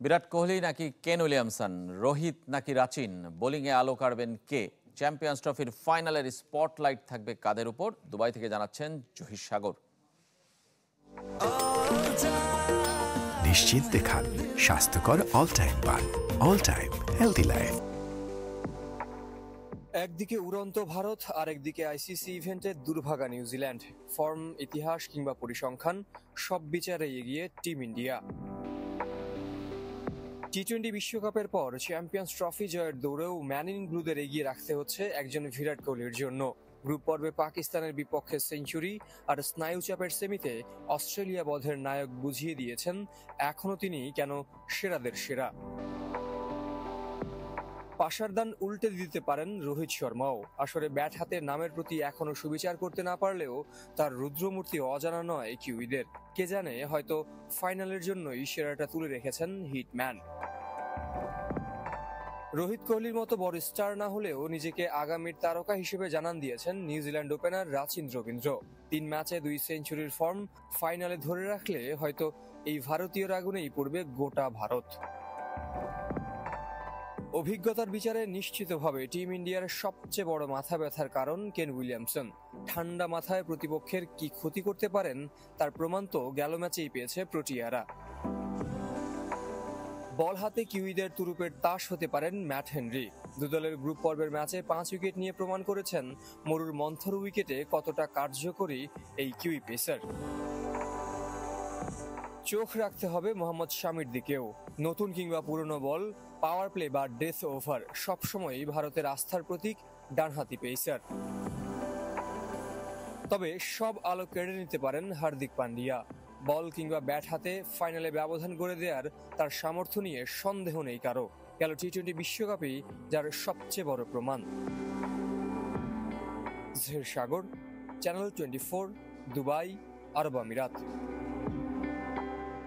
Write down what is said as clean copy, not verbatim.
বিরাট কোহলি নাকি Kane Williamson, Rohit নাকি রাচিন, বোলিংয়ে আলো কাড়বেন কে? চ্যাম্পিয়ন্স ট্রফির ফাইনালের স্পটলাইট থাকবে কাদের উপর? দুবাই থেকে জানাচ্ছেন জহির সাগর। নিশ্চিন্তে খান স্বাস্থ্যকর অল টাইম পান, অল টাইম হেলদি লাইফ। একদিকে উড়ন্ত ভারত আর একদিকে আইসিসি ইভেন্টে দুর্ভাগা নিউজিল্যান্ড। ফর্ম, ইতিহাস কিংবা পরিসংখ্যান সব বিচারে এগিয়ে টিম ইন্ডিয়া। টি-20 বিশ্বকাপের পর চ্যাম্পিয়ন্স ট্রফি জয়ের দৌড়েও ম্যান ইন ব্লুদের এগিয়ে রাখতে হচ্ছে একজন বিরাট কোহলির জন্য। গ্রুপ পর্বে পাকিস্তানের বিপক্ষে সেঞ্চুরি আর স্নায়ুচাপের সেমিতে অস্ট্রেলিয়া বধের নায়ক বুঝিয়ে দিয়েছেন এখনও তিনি কেন সেরাদের সেরা। পাশার দান উল্টে দিতে পারেন রোহিত শর্মাও। আসলে ব্যাট হাতে নামের প্রতি এখনো সুবিচার করতে না পারলেও তার রুদ্রমূর্তি অজানা নয় কিউইদের। কে জানে, হয়তো ফাইনালের জন্যই সেরাটা তুলে রেখেছেন হিটম্যান। রোহিত কোহলির মতো বড় স্টার না হলেও নিজেকে আগামীর তারকা হিসেবে জানান দিয়েছেন নিউজিল্যান্ড ওপেনার রাচিন রবীন্দ্র। 3 ম্যাচে 2 সেঞ্চুরির ফর্ম ফাইনালে ধরে রাখলে হয়তো এই ভারতীয় আগুনেই পড়বে গোটা ভারত। অভিজ্ঞতার বিচারে নিশ্চিতভাবে টিম ইন্ডিয়ার সবচেয়ে বড় মাথা ব্যথার কারণ কেন উইলিয়ামসন। ঠান্ডা মাথায় প্রতিপক্ষের কি ক্ষতি করতে পারেন তার প্রমাণ তো গেল ম্যাচেই পেয়েছে প্রোটিয়ারা। বল হাতে কিউইদের তুরুপের তাস হতে পারেন ম্যাট হেনরি। দুদলের গ্রুপ পর্বের ম্যাচে 5 উইকেট নিয়ে প্রমাণ করেছেন মরুর মন্থর উইকেটে কতটা কার্যকরী এই কিউই পেসার। চোখ রাখতে হবে মোহাম্মদ শামির দিকেও। নতুন কিংবা পুরনো বল, পাওয়ার প্লে বা ডেথ ওভার সবসময়ই ভারতের আস্থার প্রতীক ডানহাতি পেসার। তবে সব আলো কেড়ে নিতে পারেন হার্দিক পান্ডিয়া। বল কিংবা ব্যাট হাতে ফাইনালে ব্যবধান গড়ে দেওয়ার তার সামর্থ্য নিয়ে সন্দেহ নেই কারো। গেল টি-20 বিশ্বকাপই যার সবচেয়ে বড় প্রমাণ। জহির সাগর, চ্যানেল 24, দুবাই, আরব আমিরাত।